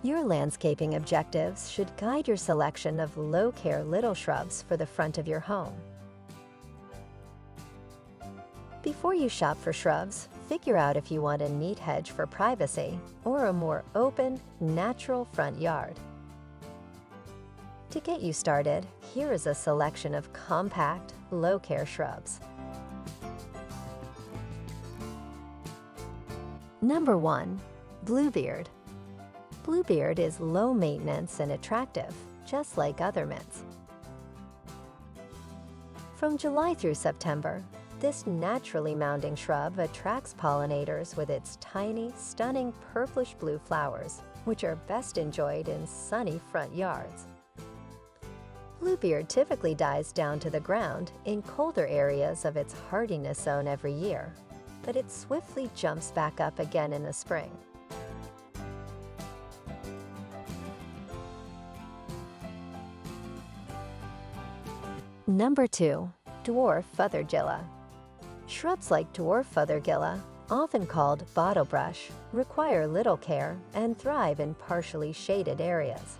Your landscaping objectives should guide your selection of low-care little shrubs for the front of your home. Before you shop for shrubs, figure out if you want a neat hedge for privacy or a more open, natural front yard. To get you started, here is a selection of compact, low-care shrubs. Number 1. Bluebeard. Bluebeard is low maintenance and attractive, just like other mints. From July through September, this naturally mounding shrub attracts pollinators with its tiny, stunning purplish-blue flowers, which are best enjoyed in sunny front yards. Bluebeard typically dies down to the ground in colder areas of its hardiness zone every year, but it swiftly jumps back up again in the spring. Number 2. Dwarf Fothergilla. Shrubs like Dwarf Fothergilla, often called bottlebrush, require little care and thrive in partially shaded areas.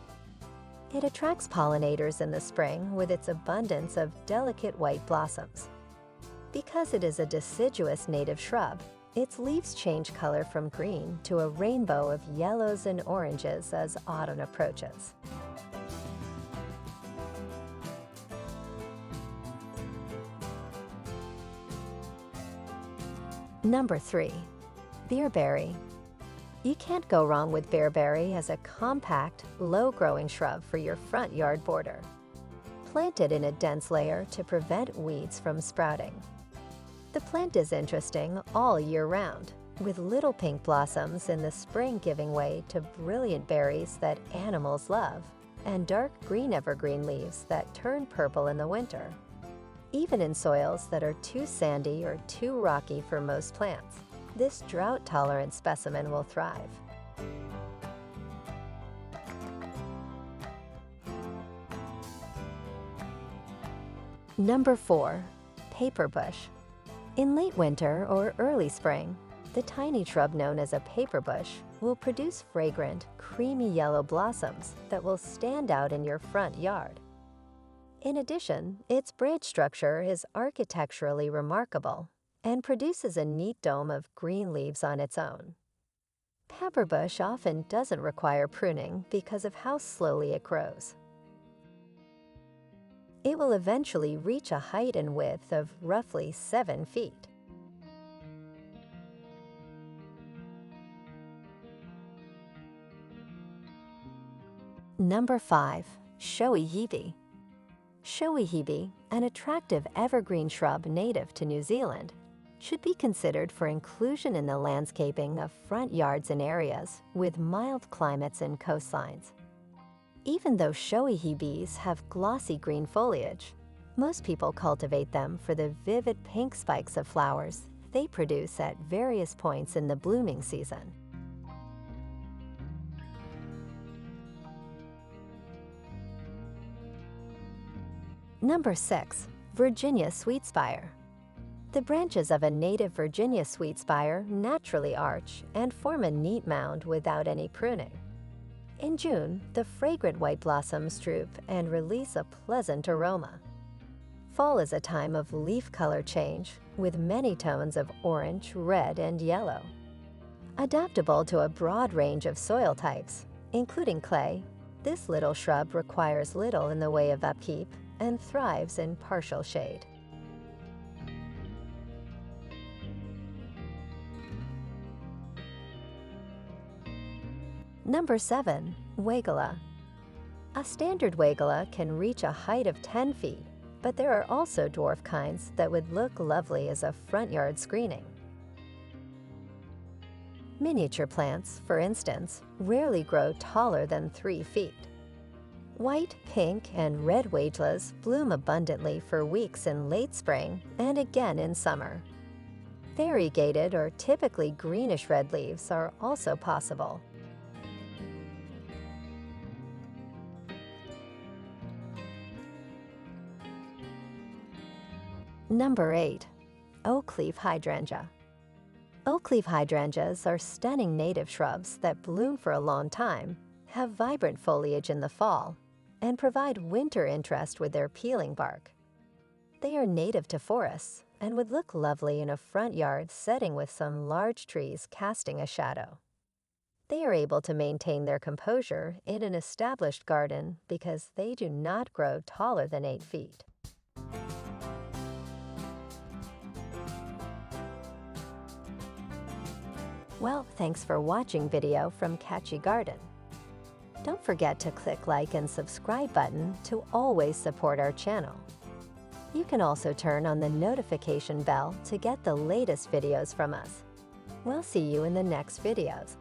It attracts pollinators in the spring with its abundance of delicate white blossoms. Because it is a deciduous native shrub, its leaves change color from green to a rainbow of yellows and oranges as autumn approaches. Number 3. Bearberry. You can't go wrong with Bearberry as a compact, low-growing shrub for your front yard border. Plant it in a dense layer to prevent weeds from sprouting. The plant is interesting all year round, with little pink blossoms in the spring giving way to brilliant berries that animals love, and dark green evergreen leaves that turn purple in the winter. Even in soils that are too sandy or too rocky for most plants, this drought-tolerant specimen will thrive. Number 4. Paperbush. In late winter or early spring, the tiny shrub known as a paperbush will produce fragrant, creamy yellow blossoms that will stand out in your front yard. In addition, its branch structure is architecturally remarkable and produces a neat dome of green leaves on its own. Paperbush often doesn't require pruning because of how slowly it grows. It will eventually reach a height and width of roughly 7 feet. Number 5. Showy Hebe. Showy Hebe, an attractive evergreen shrub native to New Zealand, should be considered for inclusion in the landscaping of front yards and areas with mild climates and coastlines. Even though showy hebes have glossy green foliage, most people cultivate them for the vivid pink spikes of flowers they produce at various points in the blooming season. Number 6. Virginia Sweetspire. The branches of a native Virginia Sweetspire naturally arch and form a neat mound without any pruning. In June, the fragrant white blossoms droop and release a pleasant aroma. Fall is a time of leaf color change, with many tones of orange, red, and yellow. Adaptable to a broad range of soil types, including clay, this little shrub requires little in the way of upkeep and thrives in partial shade. Number 7. Weigela. A standard Weigela can reach a height of 10 feet, but there are also dwarf kinds that would look lovely as a front yard screening. Miniature plants, for instance, rarely grow taller than 3 feet. White, pink, and red Weigelas bloom abundantly for weeks in late spring and again in summer. Variegated or typically greenish-red leaves are also possible. Number 8. Oakleaf Hydrangea. Oakleaf hydrangeas are stunning native shrubs that bloom for a long time, have vibrant foliage in the fall, and provide winter interest with their peeling bark. They are native to forests and would look lovely in a front yard setting with some large trees casting a shadow. They are able to maintain their composure in an established garden because they do not grow taller than 8 feet. Well, thanks for watching video from Catchy Garden. Don't forget to click like and subscribe button to always support our channel. You can also turn on the notification bell to get the latest videos from us. We'll see you in the next videos.